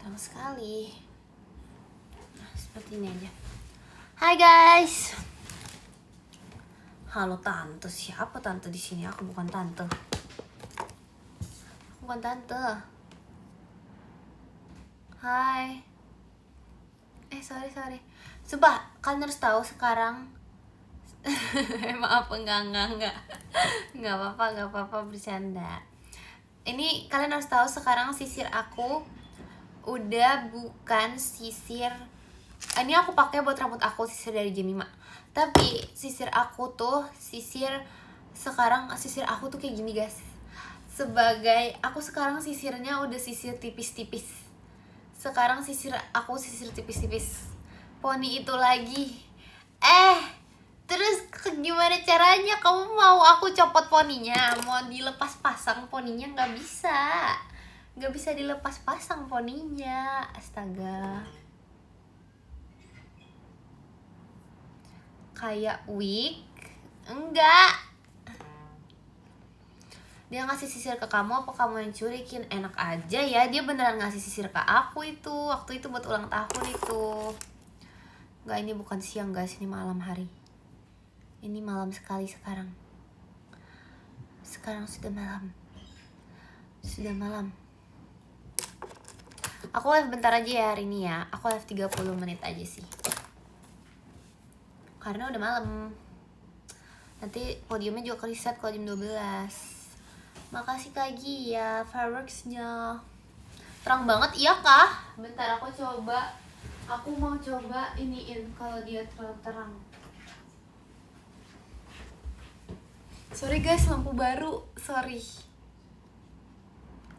Terang sekali. Nah, seperti ini aja. Hai guys. Halo tante, siapa tante di sini? Aku bukan tante. Aku bukan tante. Hai. Sorry. Sumpah, kalian harus tahu sekarang. Maaf, enggak. Enggak apa-apa, bercanda. Ini kalian harus tahu sekarang sisir aku udah bukan sisir. Ini aku pakai buat rambut aku, sisir dari Jemima. Tapi sisir aku tuh sekarang sisir aku tuh kayak gini guys. Sebagai aku sekarang sisirnya udah sisir tipis-tipis. Sekarang aku sisir tipis-tipis. Poni itu lagi. Terus gimana caranya? Kamu mau aku copot poninya? Mau dilepas pasang poninya? Nggak bisa dilepas pasang poninya. Astaga. Kayak wig? Enggak. Dia ngasih sisir ke kamu, apa kamu yang curikin? Enak aja ya, dia beneran ngasih sisir ke aku itu. Waktu itu buat ulang tahun itu. Enggak, ini bukan siang guys, ini malam hari. Ini malam sekali sekarang. Sekarang sudah malam. Aku live bentar aja ya hari ini ya. Aku live 30 menit aja sih. Karena udah malam. Nanti podiumnya juga ke-reset kalau jam 12. Makasih Kak Gia, fireworksnya terang banget, iya kah? Bentar aku mau coba iniin kalau dia terang. Sorry guys, lampu baru, sorry.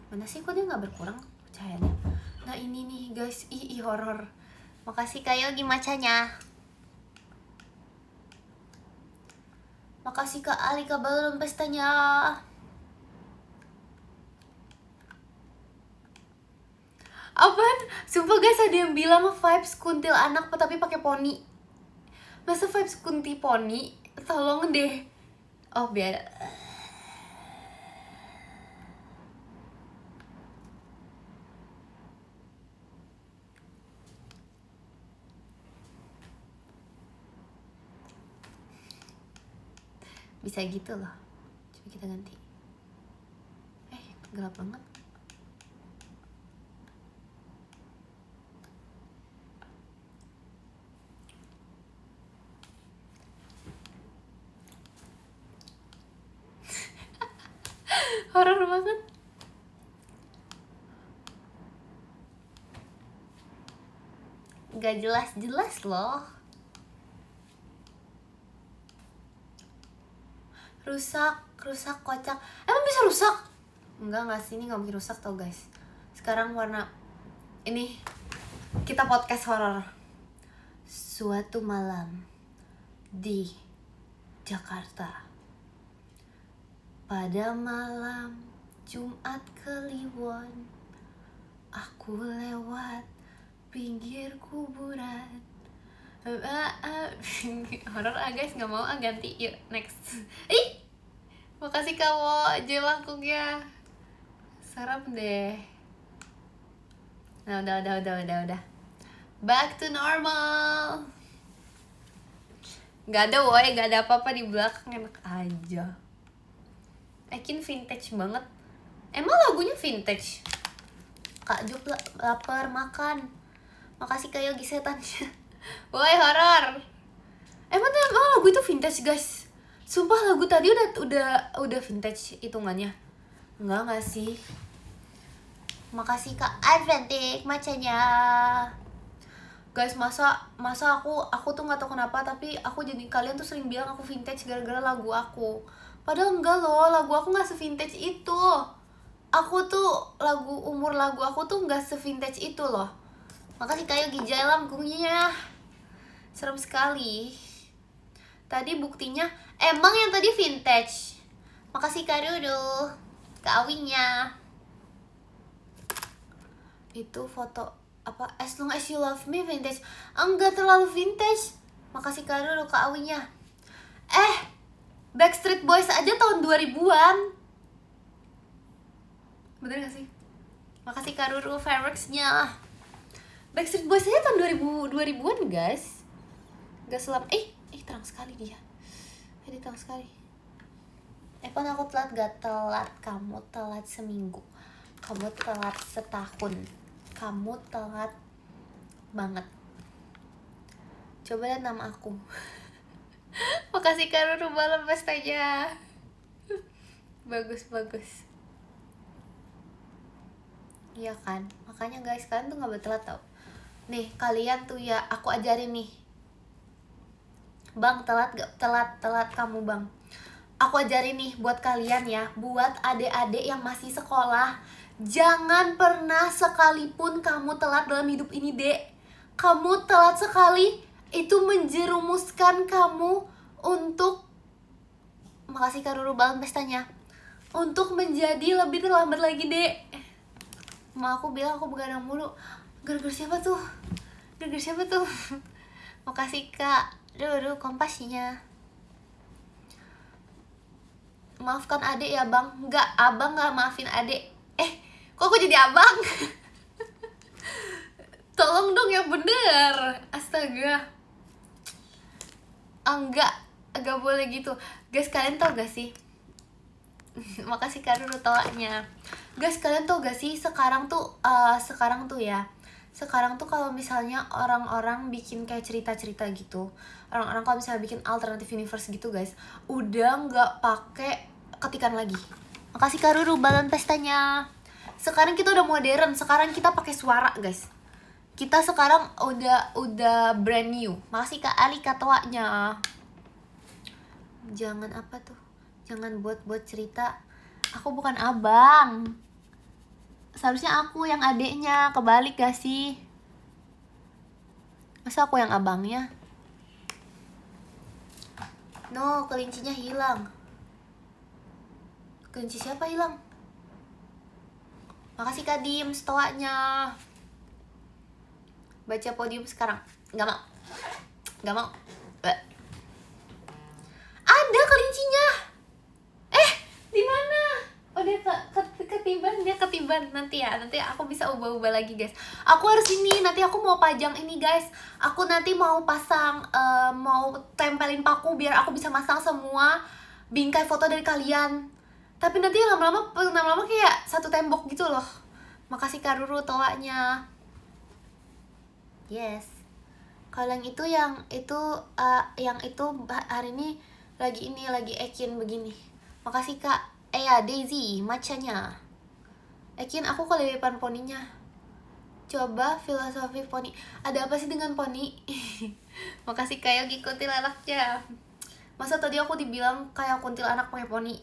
Mana sih kok dia nggak berkurang cahayanya? Nah ini nih guys, horor. Makasih Kak Yogi macanya. Makasih Kak Ali balon pestanya. Apaan? Sumpah guys, ada yang bilang vibes kuntil anak tapi pakai poni. Masa vibes kunti poni? Tolong deh. Oh biar. Bisa gitu loh. Coba kita ganti. Gelap banget. Horor banget. Gak jelas loh. Rusak kocak. Emang bisa rusak? Enggak sih, ini gak mungkin rusak tau guys. Sekarang warna ini kita podcast horor. Suatu malam di Jakarta. Pada malam Jumat Kliwon, aku lewat pinggir kuburan. Horor guys, nggak mau ganti, yuk next. Makasih kamu jelangkungnya, serem deh. Nah udah back to normal. Gak ada apa-apa di belakang, enak aja. Ekin vintage banget. Emang lagunya vintage? Kak Jup lapar makan. Makasih Kak Yogi setannya. Woi horor. Emang lagu itu vintage guys? Sumpah lagu tadi udah vintage hitungannya. Enggak sih. Makasih Kak Adventik macanya. Guys, masa aku tuh nggak tahu kenapa, tapi aku jadi kalian tuh sering bilang aku vintage gara-gara lagu aku. Padahal enggak loh, lagu aku nggak sevintage itu. Umur lagu aku tuh nggak sevintage itu loh. Makasih kayak gijai lampunya. Serem sekali. Tadi buktinya emang yang tadi vintage. Makasih Kak Dudu, Kak Awinya. Itu foto apa? As Long As You Love Me vintage. Enggak terlalu vintage. Makasih Kak Dudu, Kak Awinya. Backstreet Boys aja tahun 2000-an. Bener gak sih? Makasih Kak Ruru fireworksnya. Backstreet Boys aja tahun 2000-an guys. Gak selam terang sekali dia. Jadi terang sekali. Pon aku telat gak telat, kamu telat seminggu, kamu telat setahun, kamu telat banget. Coba lihat nama aku. Makasih Karuru malam pestanya. Bagus. Iya kan, makanya guys kalian tuh gak boleh telat tau. Nih kalian tuh ya, aku ajarin nih. Bang telat gak? Telat kamu bang. Aku ajarin nih buat kalian ya, buat adik-adik yang masih sekolah. Jangan pernah sekalipun kamu telat dalam hidup ini, Dek. Kamu telat sekali, itu menjerumuskan kamu untuk, makasih Karuru banget pestanya, untuk menjadi lebih terlambat lagi, Dek. Ma aku bilang aku begadang mulu. Gara-gara siapa tuh? Makasih Kak. Duh, kompasinya. Maafkan adik ya bang. Enggak, abang gak maafin adik. Kok aku jadi abang? Tolong dong yang bener. Astaga. Enggak boleh gitu. Guys kalian tau gak sih? Makasih Karuru tolaknya. Guys kalian tau gak sih sekarang tuh kalau misalnya orang-orang bikin kayak cerita-cerita gitu, orang-orang kalau misalnya bikin alternative universe gitu guys, udah nggak pakai ketikan lagi. Makasih Karuru balon pestanya. Sekarang kita udah modern, sekarang kita pakai suara guys. Kita sekarang udah brand new. Makasih Kak Ali katoanya. Jangan apa tuh? Jangan buat cerita. Aku bukan abang. Seharusnya aku yang adeknya, kebalik gak sih? Masa aku yang abangnya? No, kelincinya hilang. Kelinci siapa hilang? Makasih Kak Dim, stoanya. Baca podium sekarang. Gak mau. Ada kelincinya. Di mana? Oh dia ketiban nanti aku bisa ubah-ubah lagi guys. Aku harus ini, nanti aku mau pajang ini guys. Aku nanti mau pasang mau tempelin paku biar aku bisa masang semua bingkai foto dari kalian. Tapi nanti lama-lama kayak satu tembok gitu loh. Makasih Karuru toanya. Yes. Kalau yang itu hari ini lagi Ekin begini. Makasih Kak. Daisy macanya. Ekin aku kelebihan poninya. Coba filosofi poni. Ada apa sih dengan poni? Makasih Kak Yogi kuntilanaknya. Masa tadi aku dibilang kayak kuntilanak pakai poni?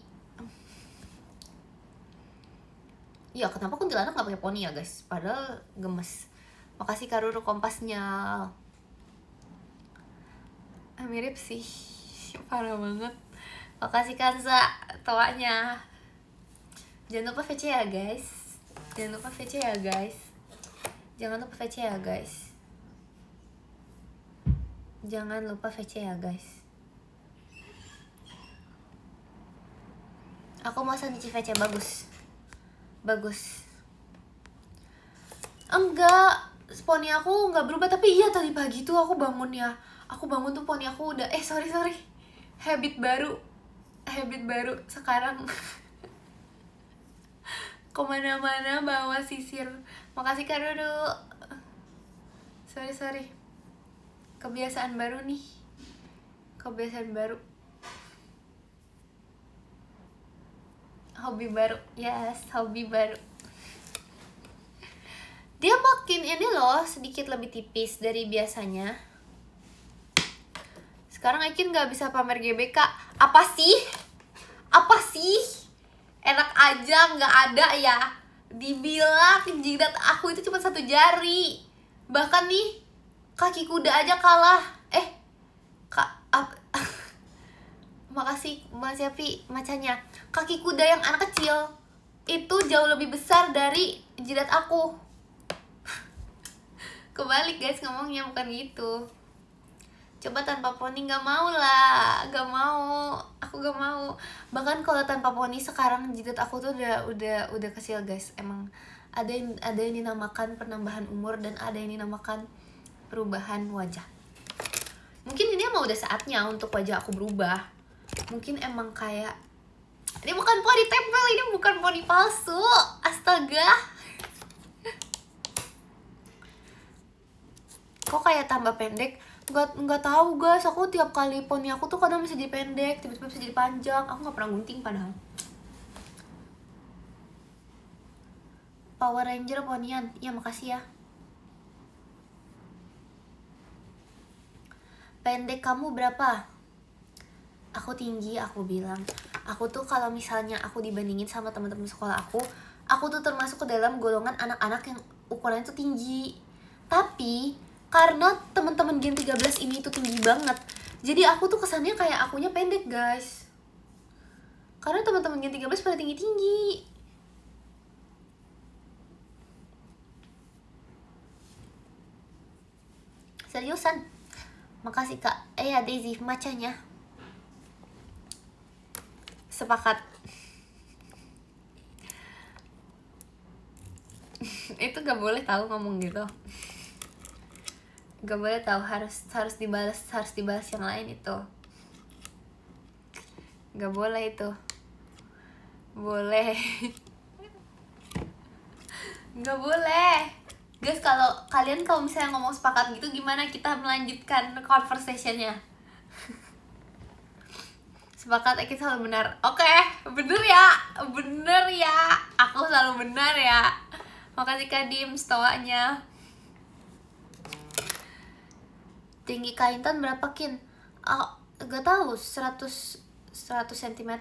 Ya kenapa kuntilanak gak pakai poni ya guys? Padahal gemes. Makasih Karuru kompasnya. Mirip sih. Parah banget. Makasih Kanza toanya. Jangan lupa VC ya guys. Jangan lupa VC ya guys. Jangan lupa VC ya guys. Aku mau sandwich VC bagus. Enggak, poni aku nggak berubah, tapi iya tadi pagi tuh aku bangun tuh poni aku udah sorry habit baru sekarang. Kemana-mana bawa sisir. Makasih Kak Dodo. Sorry kebiasaan baru nih. Hobi baru. Yes, hobi baru. Dia makin ini loh, sedikit lebih tipis dari biasanya. Sekarang Ekin gak bisa pamer GBK. Apa sih? Enak aja gak ada ya. Dibilang jidat aku itu cuma 1 jari. Bahkan nih kaki kuda aja kalah. Makasih Mas Yapi macanya. Kaki kuda yang anak kecil itu jauh lebih besar dari jidat aku. Kebalik guys ngomongnya, bukan gitu. Coba tanpa poni, gak mau lah. Aku gak mau. Bahkan kalau tanpa poni sekarang jidat aku tuh udah kecil guys. Emang Ada yang dinamakan penambahan umur dan ada yang dinamakan perubahan wajah. Mungkin ini emang udah saatnya untuk wajah aku berubah. Mungkin emang kayak, ini bukan poni tempel, ini bukan poni palsu. Astaga. Kok kayak tambah pendek? Nggak tahu guys, aku tiap kali poni aku tuh kadang bisa jadi pendek, tiba-tiba bisa jadi panjang. Aku nggak pernah gunting padahal. Power Ranger ponian, ya makasih ya. Pendek kamu berapa? Aku tinggi, aku bilang. Aku tuh kalau misalnya aku dibandingin sama teman-teman sekolah aku tuh termasuk ke dalam golongan anak-anak yang ukurannya tuh tinggi. Tapi karena teman-teman Gen 13 ini tuh tinggi banget, jadi aku tuh kesannya kayak akunya pendek guys. Karena teman-teman Gen 13 pada tinggi-tinggi. Seriusan. Makasih kak. Ya Daisy, macanya. Sepakat. Itu gak boleh tahu ngomong gitu. Gak boleh tahu, harus dibalas yang lain itu. Gak boleh itu. Boleh. Gak boleh. Guys, kalau misalnya ngomong sepakat gitu, gimana kita melanjutkan conversationnya? Sepakat, kita selalu benar. Oke, bener ya. Aku selalu benar ya. Makasih Kak Dim, stoanya. Tinggi Kak Intan berapa Kin? Gak tahu, 100 cm.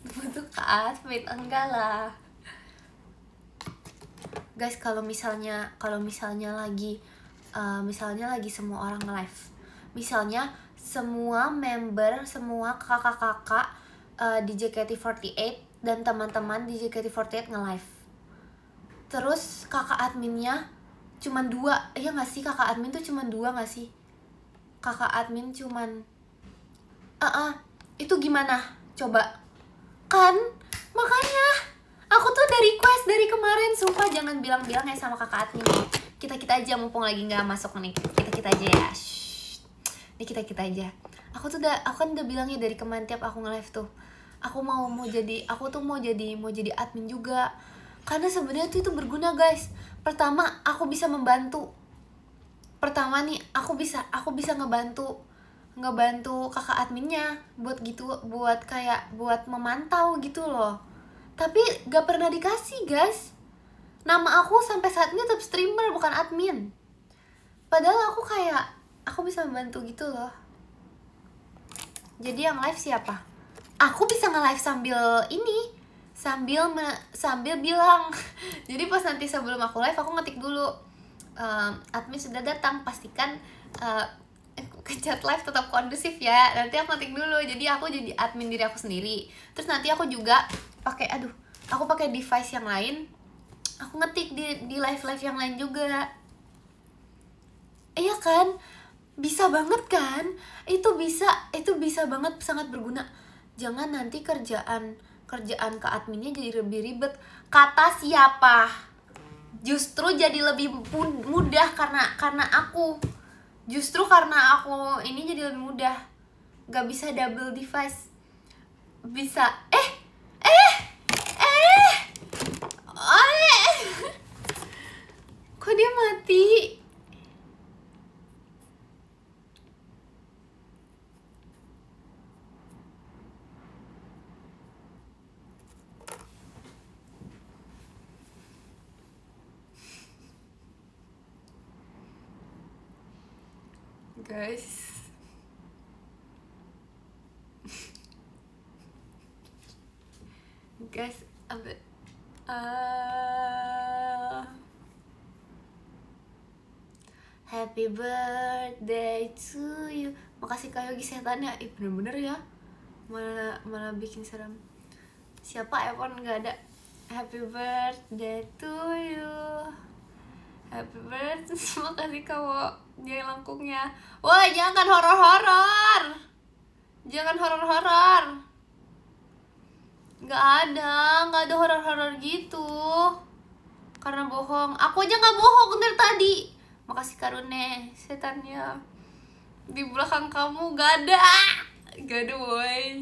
Butuh Kak Asmit, enggak lah. Guys, kalau misalnya lagi semua orang live, misalnya semua member, semua kakak-kakak di JKT48 dan teman-teman di JKT48 nge-live, terus kakak adminnya cuman 2, ya nggak sih? Kakak admin tuh cuman 2 nggak sih? Kakak admin cuman itu gimana coba? Kan makanya aku tuh udah request dari kemarin, sumpah jangan bilang-bilang ya sama kakak admin. Kita aja, mumpung lagi nggak masuk nih, kita aja ya. Ini kita aja. Aku kan udah bilangnya dari kemarin tiap aku nge-live tuh, aku mau jadi admin juga. Karena sebenarnya tuh itu berguna guys. Pertama, aku bisa membantu. Aku bisa ngebantu kakak adminnya buat memantau gitu loh. Tapi gak pernah dikasih guys. Nama aku sampai saat ini tetap streamer, bukan admin. Padahal aku bisa membantu gitu loh. Jadi yang live siapa? Aku bisa nge-live sambil bilang. Jadi pas nanti sebelum aku live, aku ngetik dulu, admin sudah datang, pastikan chat live tetap kondusif ya. Nanti aku ngetik dulu, jadi aku jadi admin diri aku sendiri. Terus nanti aku juga pakai device yang lain, aku ngetik di live yang lain juga. Iya kan? Bisa banget kan? Itu bisa banget, sangat berguna. Jangan nanti kerjaan ke adminnya jadi lebih ribet. Kata siapa? Justru jadi lebih mudah karena aku. Justru karena aku ini jadi lebih mudah. Gak bisa double device. Bisa. Kok dia mati? Guys, happy birthday to you. Makasih Kak Yogi setannya. Bener-bener ya. Malah bikin serem. Siapa iPhone nggak ada? Happy birthday to you. Happy birthday. Makasih kamu dia langkungnya. Wah, jangan horor-horor. Nggak ada horor-horor gitu. Karena bohong. Aku aja nggak bohong dari tadi. Makasih Karune, setannya di belakang kamu gak ada. Gak ada boy.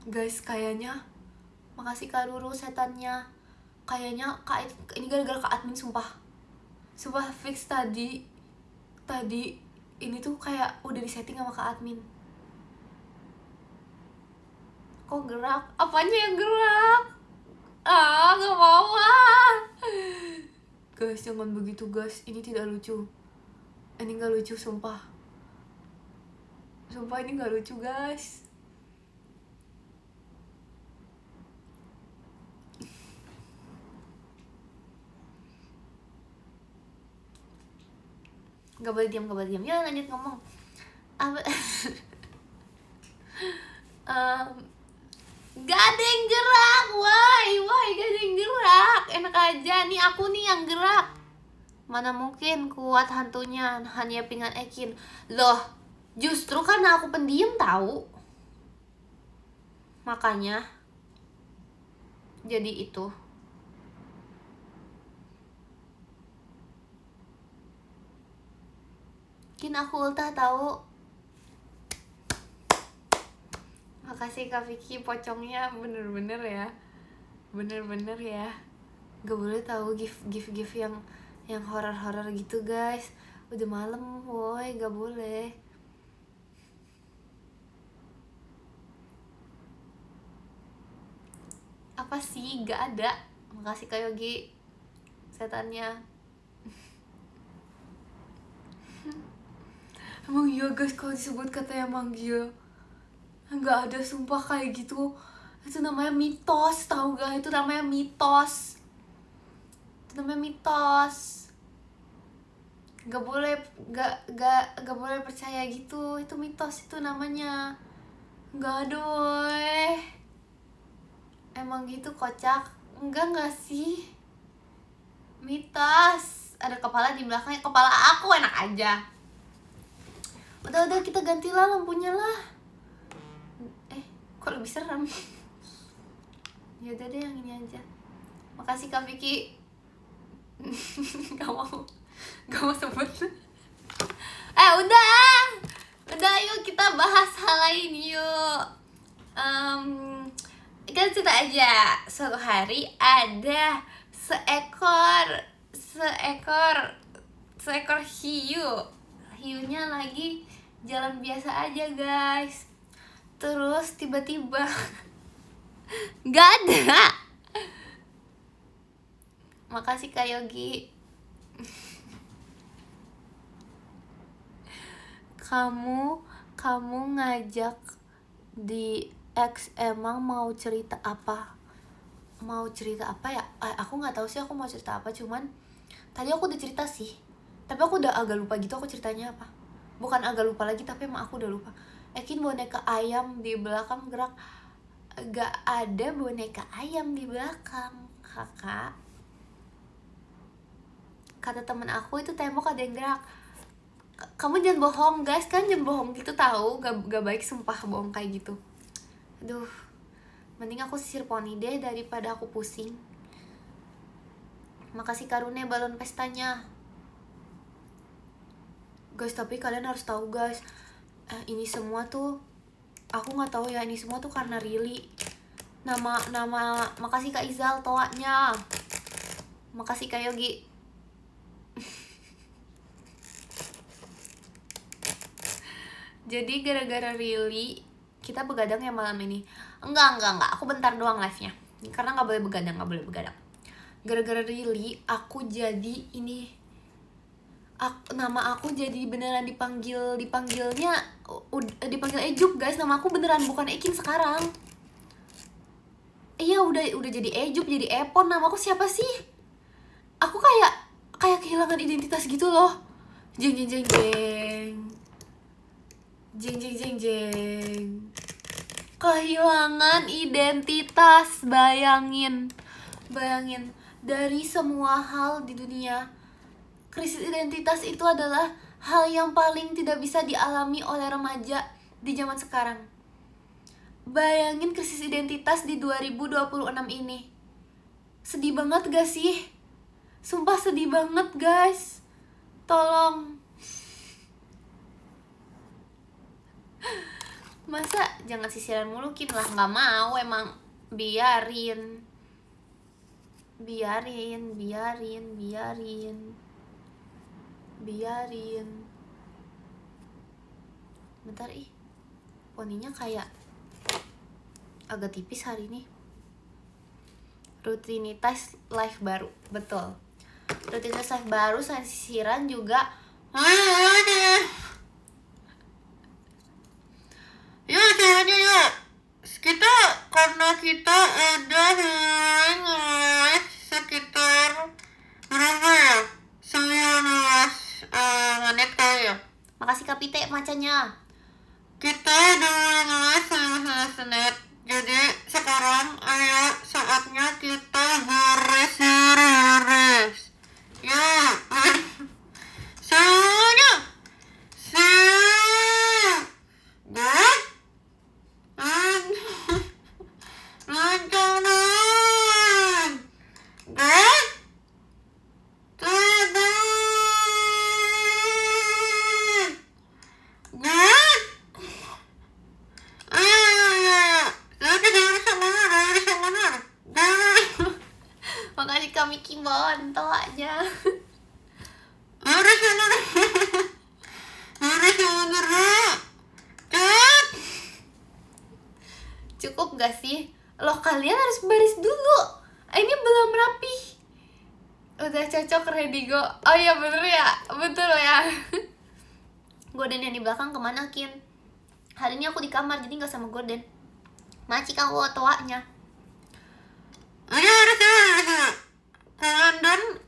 Guys, kayaknya makasih Kak Ruru, setannya. Kayaknya Kak, ini gara-gara Kak admin, sumpah. Sumpah fix tadi ini tuh kayak udah disetting sama Kak admin. Kok gerak? Apanya yang gerak? Gak mau Guys, jangan begitu guys. Ini tidak lucu. Ini gak lucu, sumpah. Sumpah ini gak lucu guys. Gak boleh diam. Ya lanjut ngomong. Gak ada yang gerak. Why gak ada yang gerak? Enak aja, nih aku nih yang gerak. Mana mungkin kuat hantunya, hanya pingan Ekin. Loh, justru karena aku pendiam tahu. Makanya jadi itu. Kin aku ultah tahu. Makasih Kak Vicky, pocongnya bener-bener ya. Bener-bener ya. Gak boleh tahu gift yang horor-horor gitu guys. Udah malam woi, gak boleh. Apa sih? Gak ada. Makasih Kak Yogi, setannya. Emang iya guys, kalau disebut katanya manggil, nggak ada, sumpah kayak gitu. Itu namanya mitos, tahu gak? Itu namanya mitos. Gak boleh percaya gitu. Itu mitos, itu namanya. Nggak ada woy. Emang gitu kocak? Enggak sih. Mitos. Ada kepala di belakangnya. Kepala aku enak aja. Udah kita gantilah lampunya lah. Kok lebih serem? Ya udah deh yang ini aja. Makasih Kak Vicky. Gak mau sebut. Udah yuk kita bahas hal lain yuk. Kita cerita aja. Suatu hari ada seekor hiu. Hiunya lagi jalan biasa aja guys. Terus tiba-tiba gak ada. Makasih Kak Yogi. Kamu ngajak di X, emang mau cerita apa ya? Aku nggak tahu sih aku mau cerita apa, cuman tadi aku udah cerita sih, tapi aku udah agak lupa gitu aku ceritanya apa. Bukan agak lupa lagi, tapi emang aku udah lupa. Ekin boneka ayam di belakang gerak. Gak ada boneka ayam di belakang kakak. Kata temen aku itu tembok ada yang gerak. Kamu jangan bohong guys, kan jangan bohong gitu tahu. Gak baik sumpah bohong kayak gitu. Aduh, mending aku sisir poni deh daripada aku pusing. Makasih Karune balon pestanya guys. Tapi kalian harus tahu guys, ini semua tuh aku nggak tahu ya, ini semua tuh karena Rili. Nama makasih Kak Izal toanya. Makasih Kak Yogi. Jadi gara-gara Rili kita begadang ya malam ini. Enggak, aku bentar doang live-nya. Karena nggak boleh begadang. Gara-gara Rili aku jadi ini, nama aku jadi beneran dipanggil Ejuk guys. Nama aku beneran bukan Ekin sekarang. Iya udah jadi Ejuk, jadi Epon. Nama aku siapa sih? Aku kayak kehilangan identitas gitu loh. Jeng. Kehilangan identitas, bayangin. Dari semua hal di dunia, krisis identitas itu adalah hal yang paling tidak bisa dialami oleh remaja di zaman sekarang. Bayangin krisis identitas di 2026 ini. Sedih banget gak sih? Sumpah sedih banget guys. Tolong. Masa jangan sisiran mulukin lah. Gak mau emang. Biarin. Bentar poninya kayak agak tipis hari ini. Rutinitas live baru. Betul. Rutinitas live baru selain sisiran juga ya caranya ya kita, karena kita ada sekitar berapa ya, 19 menit kali ya. Makasih Kak Pite macanya. Kita udah 19 menit. Jadi sekarang ayo saatnya kita beres. Ya. Semuanya. Makasih kami Kimon, tau aja. Cukup gak sih? Loh kalian harus baris dulu. Ini belum rapi. Udah cocok ready go. Oh iya bener ya. Betul ya. Gorden yang di belakang kemana Kin? Hari ini aku di kamar jadi gak sama Gorden. Maci kamu toanya.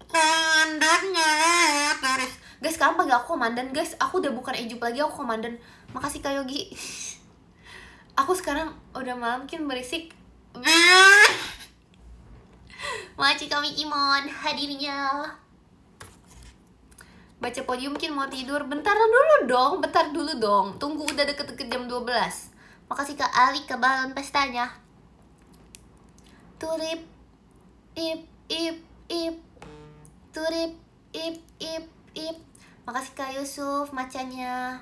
Komandannya garis. Guys sekarang panggil aku komandan guys. Aku udah bukan Ejup lagi, aku komandan. Makasih Kak Yogi. Aku sekarang udah malam Kin berisik. Makasih kami Kimon hadirnya. Baca podium Kin mau tidur. Bentar dulu dong. Tunggu udah deket-deket jam 12. Makasih Kak Ali ke balon pestanya. Turip ip turip ip. Makasih Kak Yusuf macanya.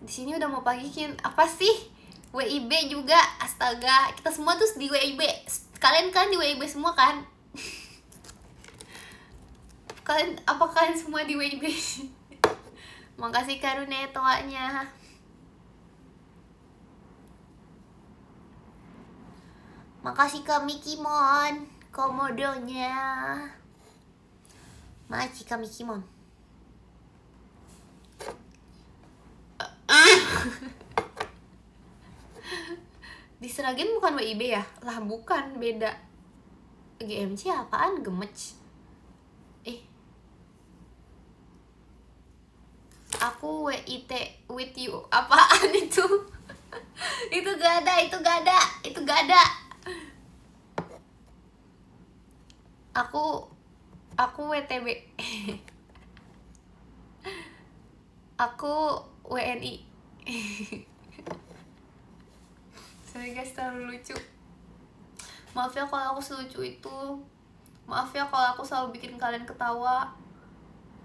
Di sini udah mau pagi Kin. Apa sih? WIB juga. Astaga, kita semua tuh di WIB. Kalian kan di WIB semua kan? Kalian semua di WIB? Makasih Karune toanya. Makasih Kak Mikimon komodonya. Makasih Kak Mikimon. Di Seragen bukan WIB ya? Lah bukan, beda. GMC apaan? Gemec. Aku WIT with you. Apaan itu? Itu gak ada. Aku WTB. Aku WNI. Sorry guys, terlalu lucu. Maaf ya kalau aku selucu itu. Maaf ya kalau aku selalu bikin kalian ketawa.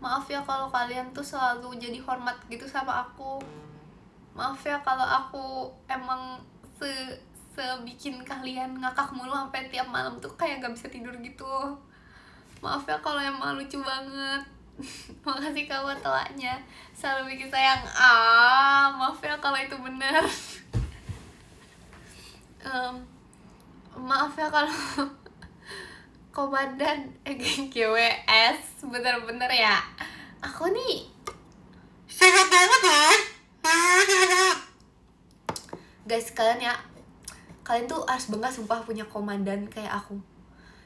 Maaf ya kalau kalian tuh selalu jadi hormat gitu sama aku. Maaf ya kalau aku emang sebikin kalian ngakak mulu sampai tiap malam tuh kayak gak bisa tidur gitu. Maaf ya kalau emang lucu banget. Makasih kawan toanya selalu bikin sayang. Maaf ya kalau itu benar. Maaf ya kalau komandan GWS bener-bener ya. Aku nih sehat banget ya. Guys kalian tuh harus bangga sumpah punya komandan kayak aku.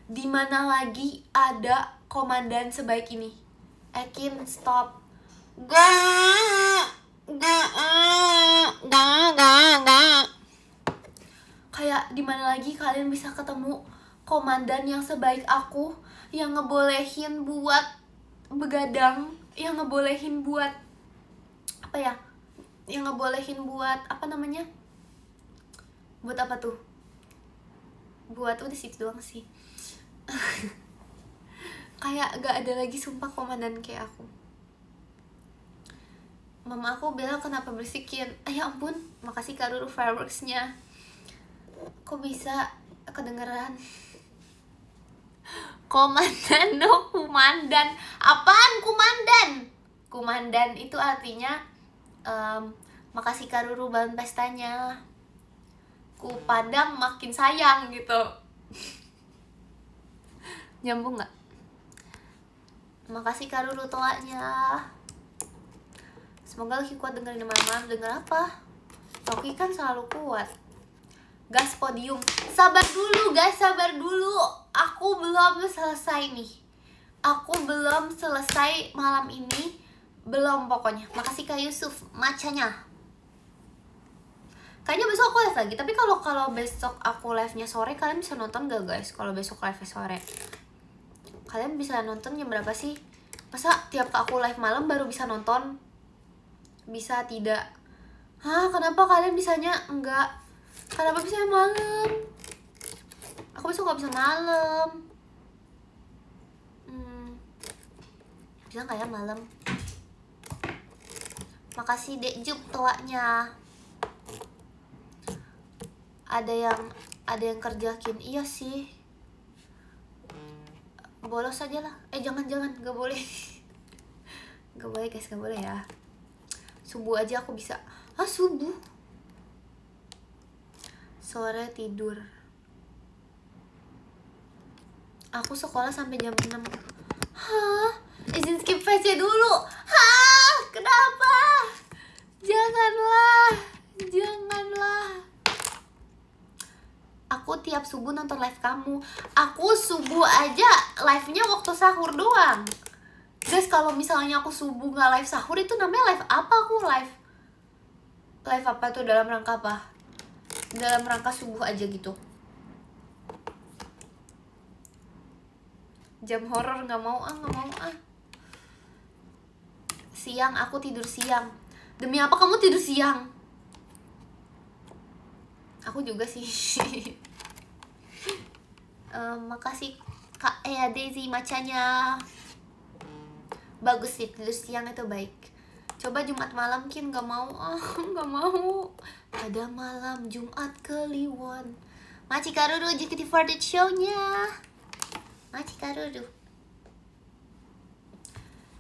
Dimana lagi ada komandan sebaik ini? Ekin stop. Gak. Kayak dimana lagi kalian bisa ketemu komandan yang sebaik aku, yang ngebolehin buat begadang, yang ngebolehin buat apa namanya, Buat apa tuh? Buat udah situ doang sih. Kayak gak ada lagi sumpah komandan kayak aku. Mama aku bilang kenapa bersihin. Ya ampun, makasih Kak Ruru fireworksnya. Kok bisa kedengeran? Komandan, no kumandan. Apaan kumandan? Kumandan itu artinya makasih Kak Ruru bahan pestanya. Ku pandang makin sayang gitu. Nyambung gak? Makasih Kak Ruru toanya. Semoga Lucky kuat dengerin mama. Denger apa? Lucky kan selalu kuat. Gas podium. Sabar dulu guys, sabar dulu. Aku belum selesai nih. Aku belum selesai malam ini. Belum pokoknya. Makasih Kak Yusuf macanya. Kayaknya besok aku live lagi. Tapi kalau besok aku live-nya sore, kalian bisa nonton gak guys? Kalau besok live sore, kalian bisa nonton jam berapa sih? Masa tiap aku live malam baru bisa nonton? Bisa tidak? Hah, kenapa kalian bisanya enggak? Kenapa bisa malam? Aku besok gak bisa malam. Bisa gak ya malam? Makasih Dek Jup toanya. Ada yang kerjakin. Iya sih, bolos aja lah. Jangan, gak boleh. Gak boleh guys, gak boleh ya. Subuh aja aku bisa. Subuh? Sore tidur. Aku sekolah sampai jam 6. Hah? Izin skip VC dulu. Hah? Kenapa? Janganlah. Aku tiap subuh nonton live kamu. Aku subuh aja live-nya waktu sahur doang. Guys, kalau misalnya aku subuh nggak live sahur, itu namanya live apa? Aku live apa tuh? Dalam rangka apa? Dalam rangka subuh aja gitu. Jam horor nggak mau ah. Siang aku tidur siang. Demi apa kamu tidur siang? Aku juga sih. Makasih Kak Daisy macanya. Bagus sih, tidur siang itu baik. Coba Jumat malam Kin, gak mau. Gak mau. Pada malam Jumat Kliwon. Maci Karudu JKT48 show-nya. Maci Karudu.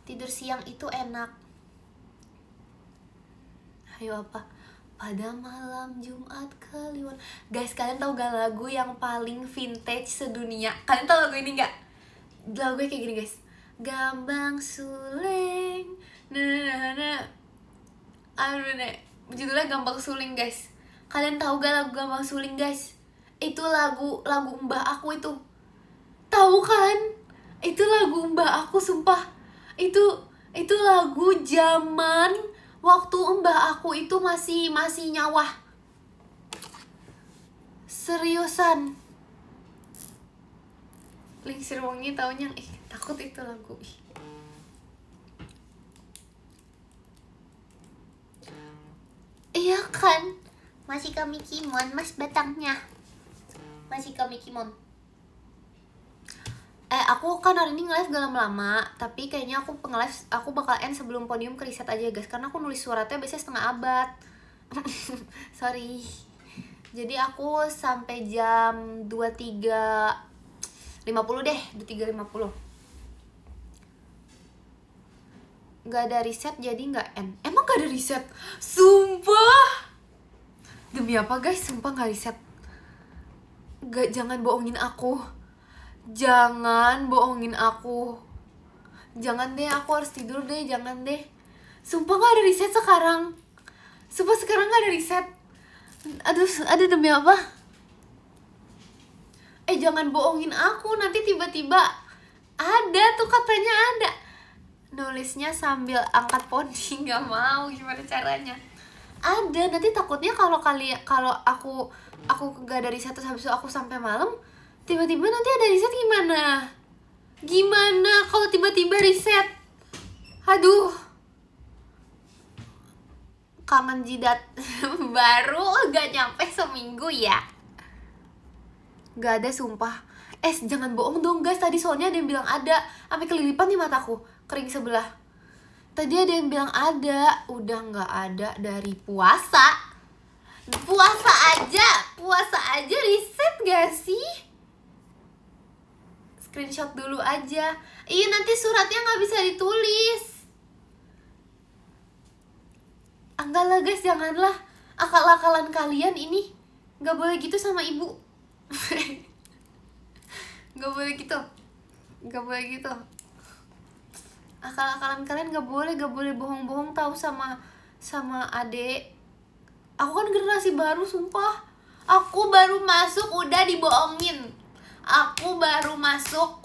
Tidur siang itu enak. Ayo apa? Pada malam Jumat Kliwon. Guys, kalian tahu gak lagu yang paling vintage sedunia? Kalian tahu lagu ini gak? Lagunya kayak gini guys. Gambang Suling. Aduh nek. Judulnya Gambang Suling guys. Kalian tahu gak lagu Gambang Suling guys? Itu lagu mbah aku itu. Tahu kan? Itu lagu mbah aku sumpah. Itu lagu zaman waktu mbah aku itu masih nyawa. Seriusan. Lingsir Wengi taunya takut itu lagu. Iya kan? Masih kami Kimon, mas batangnya. Masih kami Kimon. Aku kan hari ini nge-live gak lama-lama, tapi kayaknya aku aku bakal end sebelum podium ke reset aja guys, karena aku nulis suratnya biasanya setengah abad. Sorry. Jadi aku sampai jam 23.50 deh, 23.50. Gak ada reset jadi gak end. Emang gak ada reset? Sumpah. Demi apa guys? Sumpah gak reset. Jangan bohongin aku. Jangan bohongin aku. Jangan deh, aku harus tidur deh. Jangan deh. Sumpah gak ada reset sekarang. Sumpah sekarang gak ada reset. Aduh demi apa? Jangan bohongin aku. Nanti tiba-tiba ada tuh, katanya ada. Nulisnya sambil angkat poni. Gak mau, gimana caranya? Ada, nanti takutnya kalau aku gak ada reset terus habis itu aku sampai malam, tiba-tiba nanti ada reset gimana kalau tiba-tiba reset? Aduh, kangen jidat baru gak nyampe seminggu ya. Gak ada sumpah. Jangan bohong dong guys, tadi soalnya ada yang bilang ada. Sampai kelilipan nih mataku, kering sebelah. Tadi ada yang bilang ada, udah gak ada dari puasa. Puasa aja riset gak sih? Screenshot dulu aja. Iya nanti suratnya gak bisa ditulis. Enggak lah guys, janganlah. Akal-akalan kalian ini gak boleh gitu sama ibu. Gak boleh gitu. Akal-akalan kalian gak boleh bohong-bohong tahu sama adek. Aku kan generasi baru sumpah. Aku baru masuk udah dibohongin. Aku baru masuk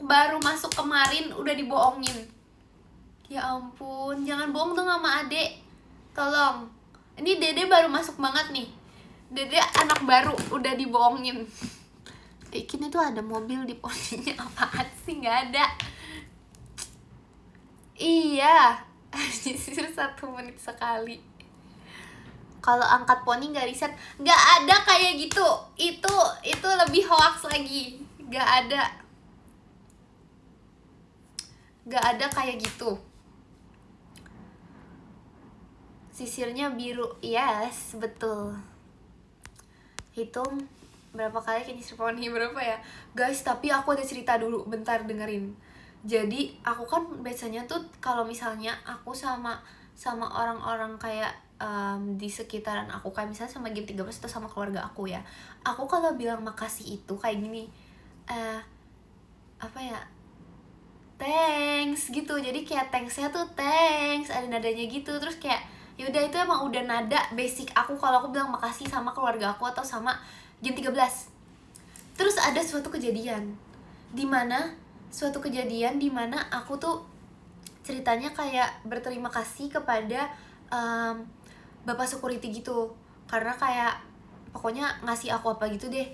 kemarin udah dibohongin. Ya ampun, jangan bohong dong sama adek. Tolong. Ini Dede baru masuk banget nih. Dede anak baru udah dibohongin. Kini tuh ada mobil di poninya, apaan sih? Gak ada. Iya. Disisir 1 menit sekali. Kalau angkat poni gak riset, gak ada kayak gitu. Itu lebih hoax lagi. Gak ada kayak gitu. Sisirnya biru. Yes, betul. Hitung berapa kali nyisir poni, berapa ya? Guys, tapi aku ada cerita dulu, bentar dengerin. Jadi, aku kan biasanya tuh kalau misalnya aku sama orang-orang kayak di sekitaran aku, kayak misalnya sama Game 13 atau sama keluarga aku ya, aku kalau bilang makasih itu kayak gini, apa ya, thanks gitu. Jadi kayak thanksnya tuh thanks, ada nadanya gitu. Terus kayak yaudah, itu emang udah nada basic aku kalau aku bilang makasih sama keluarga aku atau sama Game 13. Terus ada suatu kejadian dimana aku tuh ceritanya kayak berterima kasih kepada bapak security gitu, karena kayak pokoknya ngasih aku apa gitu deh,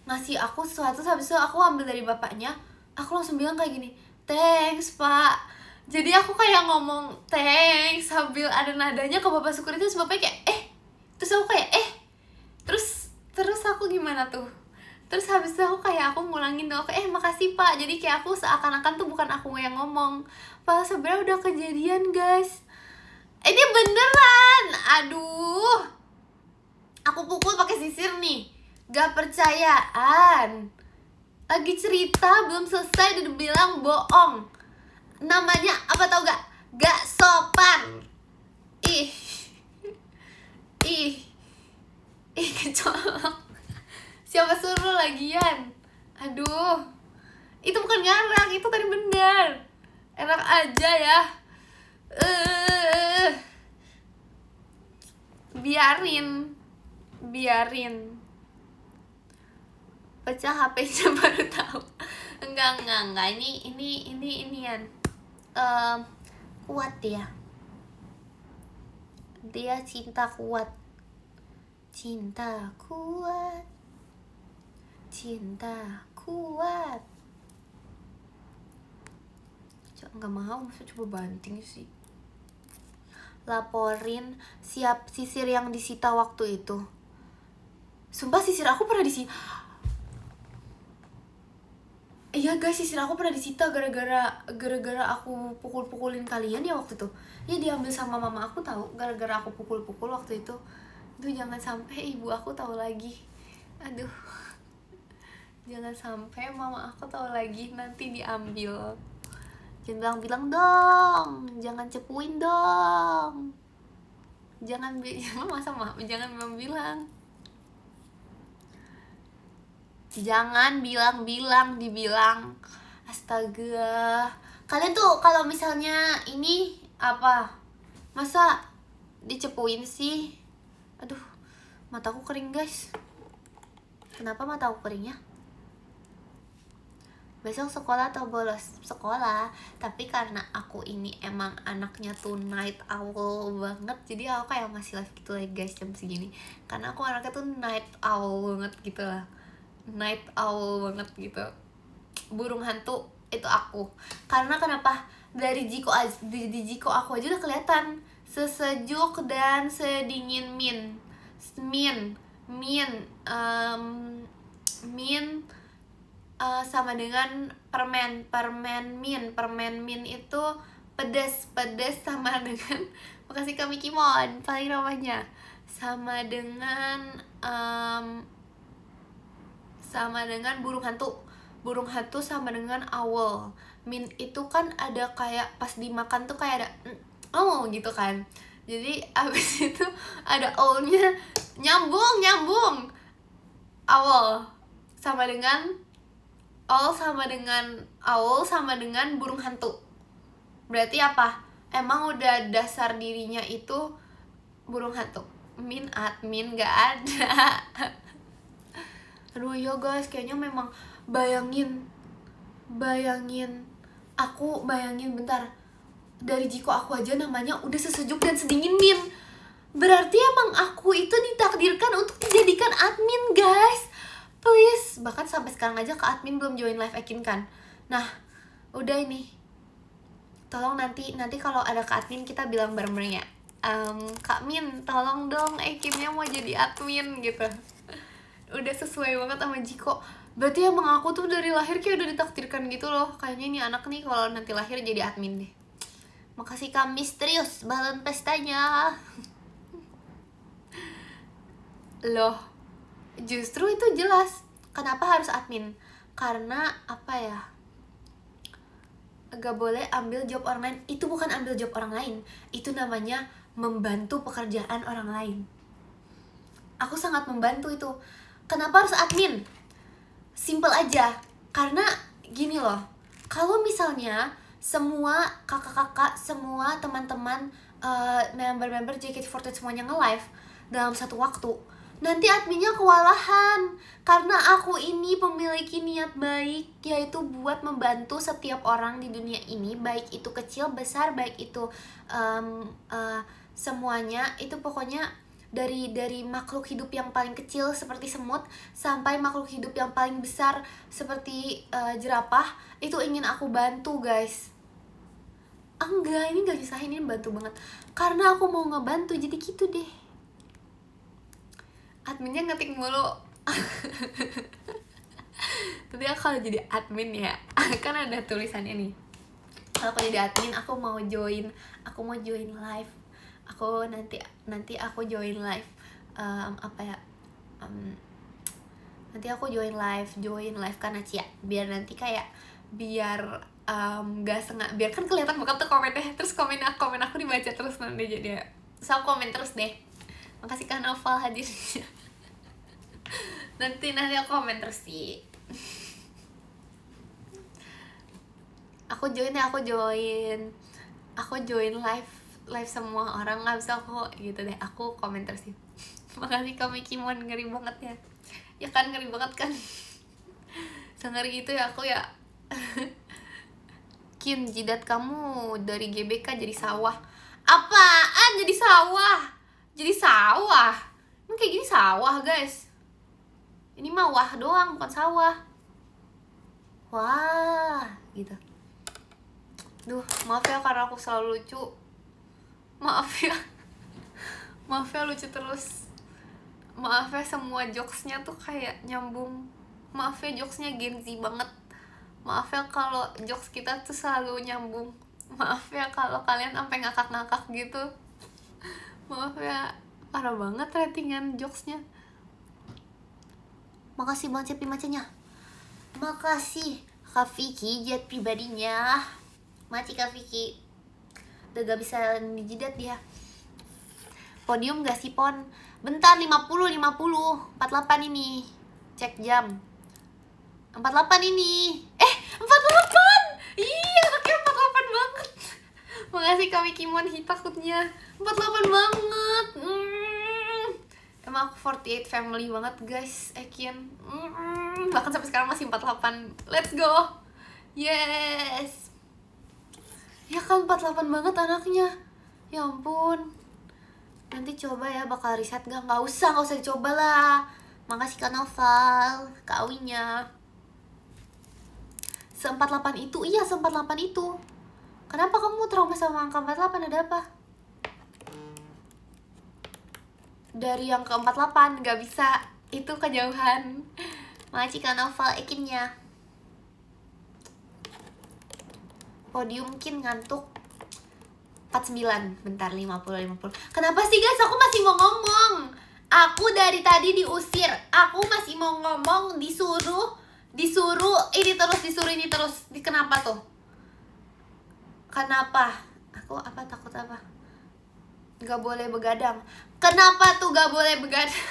ngasih aku sesuatu. Habis itu aku ambil dari bapaknya, aku langsung bilang kayak gini, thanks pak. Jadi aku kayak ngomong thanks sambil ada nadanya ke bapak security. Terus bapaknya kayak terus aku kayak terus aku gimana tuh. Terus habis itu aku kayak aku ngulangin dong, makasih pak. Jadi kayak aku seakan-akan tuh bukan aku yang ngomong, padahal sebenarnya udah kejadian guys. Ini beneran. Aduh, aku pukul pakai sisir nih. Gak percayaan. Lagi cerita belum selesai udah bilang bohong. Namanya apa tau gak? Gak sopan. Ih kecolok. Siapa suruh lagian? Aduh, itu bukan ngarang, itu tadi bener. Enak aja ya. Biarin. Pecah HP-nya baru tahu. Enggak. Ini kuat dia. Dia cinta kuat. Nggak mau, masa coba banting sih. Laporin siap sisir yang disita waktu itu. Sumpah sisir aku pernah disita. Iya guys, sisir aku pernah disita gara-gara aku pukul-pukulin kalian ya waktu itu. Ya diambil sama mama aku tahu, gara-gara aku pukul-pukul waktu itu. Tuh jangan sampai ibu aku tahu lagi. Aduh. Jangan sampai mama aku tahu lagi, nanti diambil. Jangan bilang dong, jangan cepuin dong. Jangan bilang. Jangan bilang, dibilang. Astaga. Kalian tuh kalau misalnya ini apa? Masa dicepuin sih? Aduh, mataku kering guys. Kenapa mataku keringnya? Besok sekolah atau bolos? Sekolah, tapi karena aku ini emang anaknya tuh night owl banget, jadi aku kayak masih live gitu lah guys jam segini. Karena aku anaknya tuh night owl banget gitu lah. Night owl banget gitu. Burung hantu itu aku. Karena kenapa? Dari Jiko aku aja udah kelihatan sesejuk dan sedingin min. Sama dengan permen min itu pedes sama dengan makasih kami Kimon paling namanya sama dengan burung hantu sama dengan owl. Min itu kan ada kayak pas dimakan tuh kayak ada oh gitu kan, jadi abis itu ada owlnya nyambung owl sama dengan burung hantu. Berarti apa? Emang udah dasar dirinya itu burung hantu. Admin gak ada. Aduh ya guys, kayaknya memang bayangin aku bentar, dari Jiko aku aja namanya udah sesejuk dan sedingin min. Berarti emang aku itu ditakdirkan untuk dijadikan admin guys. Please, bahkan sampai sekarang aja ke admin belum join live Ekin kan. Nah, udah ini. Tolong nanti kalau ada ke admin kita bilang bareng-bareng ya. Kak Min, tolong dong Ekinnya mau jadi admin gitu. Udah sesuai banget sama Jiko. Berarti emang aku tuh dari lahir kayak udah ditakdirkan gitu loh. Kayaknya ini anak nih kalau nanti lahir jadi admin deh. Makasih Kak Misterius balon pestanya. Loh, justru itu jelas kenapa harus admin. Karena apa ya, gak boleh ambil job orang lain. Itu bukan ambil job orang lain, itu namanya membantu pekerjaan orang lain. Aku sangat membantu itu. Kenapa harus admin? Simple aja, karena gini loh, kalau misalnya semua kakak-kakak, semua teman-teman member-member JKT48 semuanya nge-live dalam satu waktu, nanti adminnya kewalahan. Karena aku ini memiliki niat baik, yaitu buat membantu setiap orang di dunia ini, baik itu kecil, besar, baik itu semuanya. Itu pokoknya dari makhluk hidup yang paling kecil seperti semut sampai makhluk hidup yang paling besar seperti jerapah, itu ingin aku bantu guys. Enggak, ini gak nyusahin, ini bantu banget karena aku mau ngebantu, jadi gitu deh. Adminnya ngetik mulu. Tapi aku kalau jadi admin ya, kan ada tulisannya nih, kalau aku jadi admin aku mau join live. Aku nanti aku join live nanti aku join live karena Cia, biar nanti kayak biar gak sengaja, biar kan kelihatan bukan tuh komennya, terus komen aku dibaca terus nanti jadi so komen terus deh. Makasih Kak Novel hadirnya. nanti aku komen terus sih. aku join live semua orang, nggak bisa aku gitu deh, aku komen terus sih. Makasih kami Kimon, ngeri banget ya. Ya kan, ngeri banget kan. Sengeri itu ya aku ya. Kin, jidat kamu dari GBK jadi sawah. Apaan jadi sawah? Emang kayak gini sawah guys. Ini mah wah doang, bukan sawah. Wah gitu. Duh, maaf ya karena aku selalu lucu. Maaf ya lucu terus. Maaf ya, semua jokesnya tuh kayak nyambung. Maaf ya, jokesnya Gen Z banget. Maaf ya kalau jokes kita tuh selalu nyambung. Maaf ya kalau kalian sampai ngakak-ngakak gitu. Maaf ya, parah banget ratingan jokesnya. Makasih banget Cepi macanya. Makasih Kak Vicky jet pribadinya. Makasih Kak Vicky. Udah gak bisa dijidat dia. Podium gak sih Pon? Bentar, 50 48 ini. Cek jam 48 ini. 48. Iya, anaknya 48 banget. Makasih kami Kimon takutnya 48 banget. Emang aku 48 family banget guys, Ekin. Bahkan sampai sekarang masih 48. Let's go. Yes. Ya kan 48 banget anaknya. Ya ampun. Nanti coba ya, bakal riset gak? Gak usah dicoba lah. Makasih Kak Novel, Kak Awinya. Se-48 itu, iya se-48 itu. Kenapa kamu trauma sama angka 48, ada apa? dari yang ke-48 nggak bisa, itu kejauhan. Makasih Kak Novel ikinnya. Podium mungkin ngantuk. 49, bentar 50. Kenapa sih guys, aku masih mau ngomong. Aku dari tadi diusir, aku masih mau ngomong, disuruh ini terus. Kenapa tuh? Kenapa? Aku apa takut apa? Gak boleh begadang. Kenapa tuh gak boleh begadang?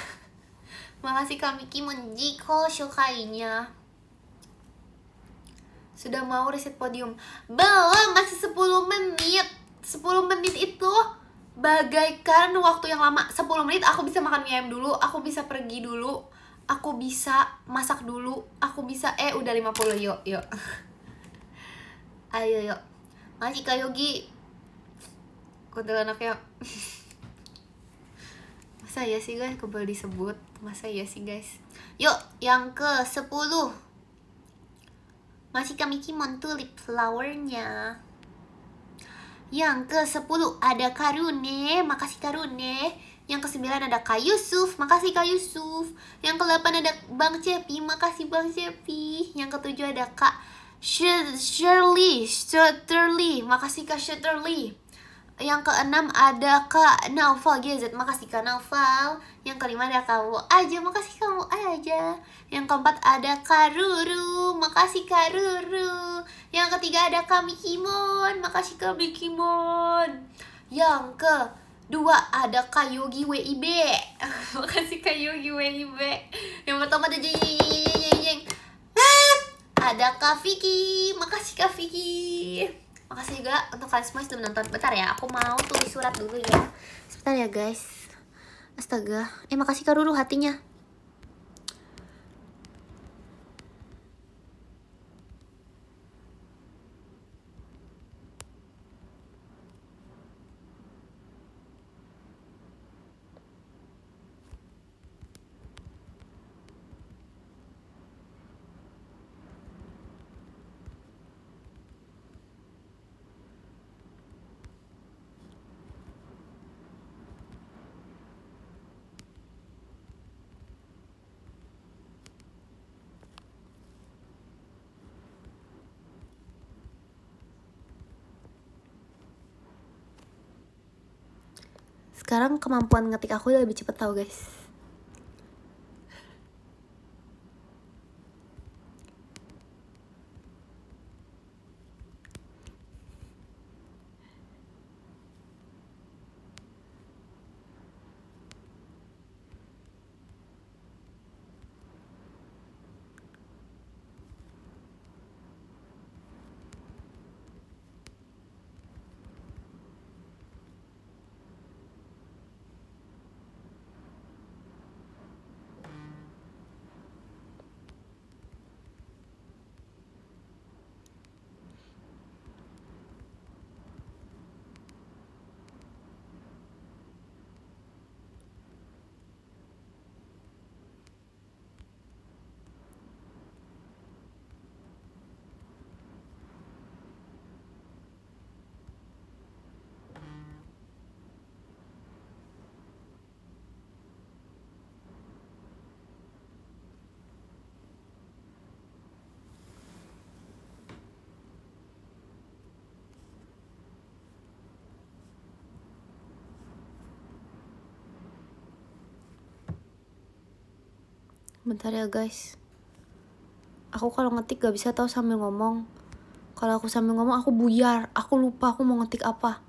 Makasih Kak Miki Menjiko Shokainya. Sudah mau reset podium? Belum, masih 10 menit. 10 menit itu bagaikan waktu yang lama. 10 menit aku bisa makan mie ayam dulu, aku bisa pergi dulu, aku bisa masak dulu, aku bisa udah 50. Yuk ayo yuk. Makasih Kak Yogi. Kuntilanak yuk. Masa ya sih guys, kebal disebut. Masa ya sih guys. Yuk, yang ke-10. Masih kami Kimon tulip flowernya. Yang ke-10 ada Karune, makasih Karune. Yang ke-9 ada Kak Yusuf, makasih Kak Yusuf. Yang ke-8 ada Bang Cepi, makasih Bang Cepi. Yang ke-7 ada Kak Shirley, makasih Kak Shirley. Yang ke-6 ada Kak Naufal GZ, makasih Kak Naufal. Yang ke-5 ada kamu aja, makasih kamu aja. Yang ke-4 ada Kak Ruru, makasih Kak Ruru. Yang ke-3 ada Kak Mikimon, makasih Kak Mikimon. Yang ke-2 ada Kak Yogi WIB. Makasih Kak Yogi WIB. Yang pertama ada jeng. Ada Kak Vicky, makasih Kak Vicky. Makasih juga untuk kalian semua yang sudah menonton. Bentar ya, aku mau tulis surat dulu ya. Sebentar ya guys. Astaga, makasih Kak Ruru hatinya. Sekarang kemampuan ngetik aku udah lebih cepet tau guys. Bentar ya guys. Aku kalau ngetik gak bisa tahu sambil ngomong. Kalau aku sambil ngomong aku buyar. Aku lupa aku mau ngetik apa.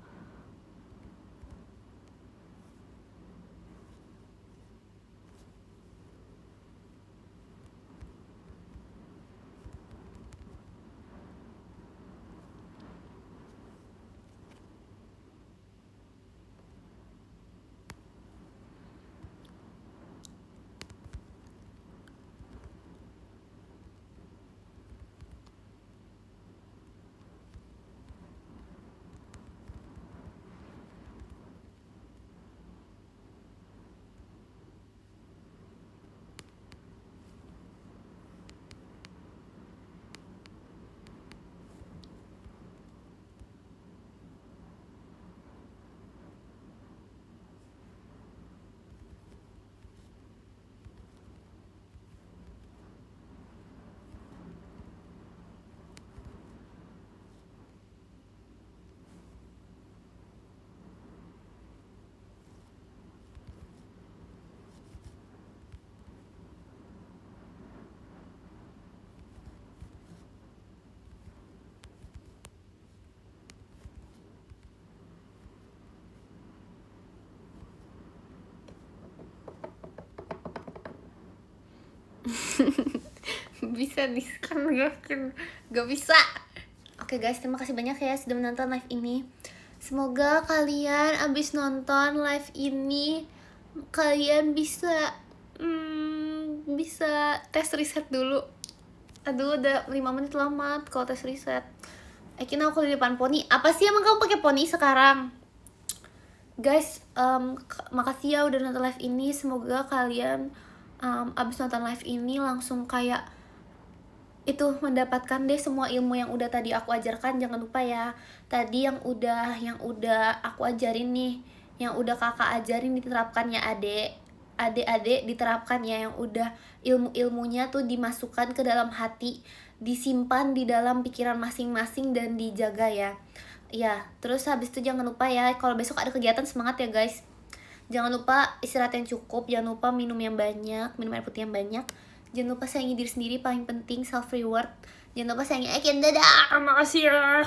Bisa nih kan gak bisa. Oke guys, terima kasih banyak ya sudah menonton live ini. Semoga kalian abis nonton live ini kalian bisa bisa tes riset dulu. Aduh, udah 5 menit lama kalau tes riset. Akhirnya aku di depan poni. Apa sih emang kamu pakai poni sekarang? Guys, makasih ya udah nonton live ini. Semoga kalian abis nonton live ini langsung kayak itu mendapatkan deh semua ilmu yang udah tadi aku ajarkan. Jangan lupa ya, tadi yang udah aku ajarin nih, yang udah kakak ajarin diterapkan ya adik diterapkan ya, yang udah ilmunya tuh dimasukkan ke dalam hati, disimpan di dalam pikiran masing-masing dan dijaga ya. Ya, terus habis itu jangan lupa ya, kalau besok ada kegiatan semangat ya guys. Jangan lupa istirahat yang cukup, jangan lupa minum yang banyak, minum air putih yang banyak. Jangan lupa sayangi diri sendiri, paling penting self reward. Jangan lupa sayangi Dadah, makasih ya.